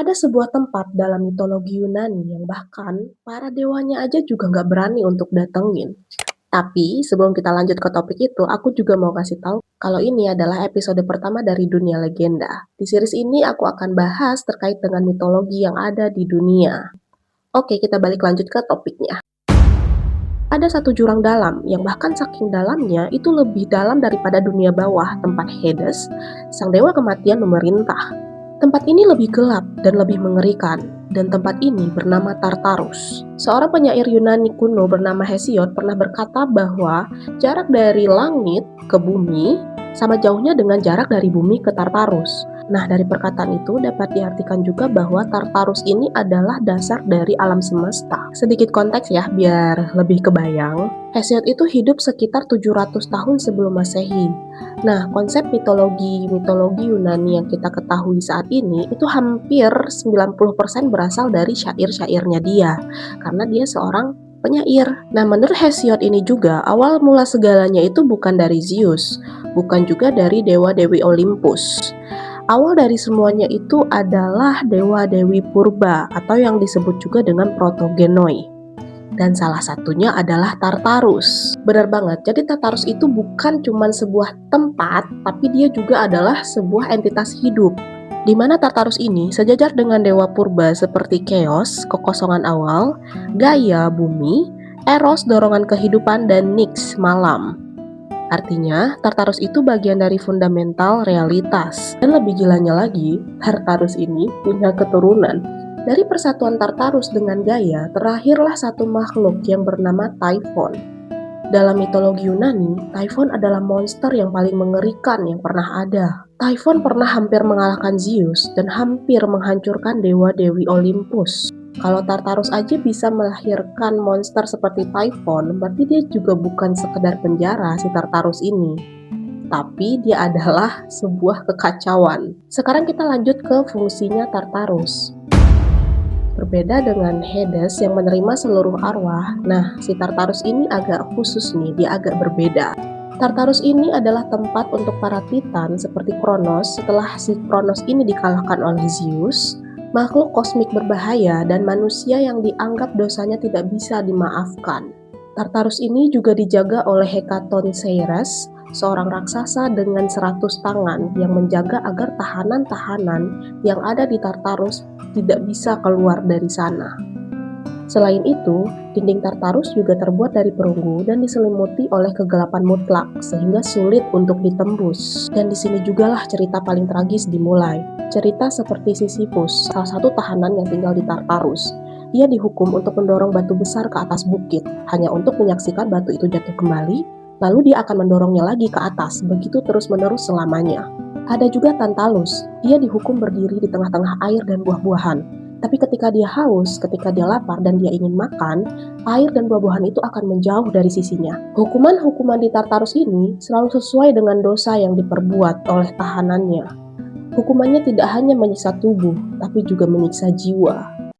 Ada sebuah tempat dalam mitologi Yunani yang bahkan para dewanya aja juga nggak berani untuk datengin. Tapi sebelum kita lanjut ke topik itu, aku juga mau kasih tahu kalau ini adalah episode pertama dari Dunia Legenda. Di series ini aku akan bahas terkait dengan mitologi yang ada di dunia. Oke, kita balik lanjut ke topiknya. Ada satu jurang dalam yang bahkan saking dalamnya itu lebih dalam daripada dunia bawah tempat Hades, sang dewa kematian memerintah. Tempat ini lebih gelap dan lebih mengerikan, dan tempat ini bernama Tartarus. Seorang penyair Yunani kuno bernama Hesiod pernah berkata bahwa jarak dari langit ke bumi sama jauhnya dengan jarak dari bumi ke Tartarus. Nah, dari perkataan itu dapat diartikan juga bahwa Tartarus ini adalah dasar dari alam semesta. Sedikit konteks ya, biar lebih kebayang. Hesiod itu hidup sekitar 700 tahun sebelum Masehi. Nah, konsep mitologi Yunani yang kita ketahui saat ini itu hampir 90% berasal dari syair-syairnya dia, karena dia seorang penyair. Nah, menurut Hesiod ini juga, awal mula segalanya itu bukan dari Zeus, bukan juga dari dewa-dewi Olympus. Awal dari semuanya itu adalah dewa-dewi purba atau yang disebut juga dengan protogenoi. Dan salah satunya adalah Tartarus. Benar banget, jadi Tartarus itu bukan cuma sebuah tempat, tapi dia juga adalah sebuah entitas hidup. Di mana Tartarus ini sejajar dengan dewa purba seperti Chaos, kekosongan awal, Gaia, bumi, Eros, dorongan kehidupan, dan Nyx, malam. Artinya, Tartarus itu bagian dari fundamental realitas. Dan lebih gilanya lagi, Tartarus ini punya keturunan. Dari persatuan Tartarus dengan Gaia, terlahirlah satu makhluk yang bernama Typhon. Dalam mitologi Yunani, Typhon adalah monster yang paling mengerikan yang pernah ada. Typhon pernah hampir mengalahkan Zeus dan hampir menghancurkan dewa-dewi Olympus. Kalau Tartarus aja bisa melahirkan monster seperti Typhon, berarti dia juga bukan sekedar penjara si Tartarus ini, tapi dia adalah sebuah kekacauan. Sekarang kita lanjut ke fungsinya Tartarus. Berbeda dengan Hades yang menerima seluruh arwah, nah si Tartarus ini agak khusus nih, dia agak berbeda. Tartarus ini adalah tempat untuk para titan seperti Kronos. Setelah si Kronos ini dikalahkan oleh Zeus, makhluk kosmik berbahaya dan manusia yang dianggap dosanya tidak bisa dimaafkan. Tartarus ini juga dijaga oleh Hekatoncheiros, seorang raksasa dengan 100 tangan yang menjaga agar tahanan-tahanan yang ada di Tartarus tidak bisa keluar dari sana. Selain itu, dinding Tartarus juga terbuat dari perunggu dan diselimuti oleh kegelapan mutlak sehingga sulit untuk ditembus. Dan di sini jugalah cerita paling tragis dimulai. Cerita seperti Sisyphus, salah satu tahanan yang tinggal di Tartarus. Ia dihukum untuk mendorong batu besar ke atas bukit, hanya untuk menyaksikan batu itu jatuh kembali, lalu dia akan mendorongnya lagi ke atas, begitu terus-menerus selamanya. Ada juga Tantalus, ia dihukum berdiri di tengah-tengah air dan buah-buahan. Tapi ketika dia haus, ketika dia lapar dan dia ingin makan, air dan buah-buahan itu akan menjauh dari sisinya. Hukuman-hukuman di Tartarus ini selalu sesuai dengan dosa yang diperbuat oleh tahanannya. Hukumannya tidak hanya menyiksa tubuh, tapi juga menyiksa jiwa.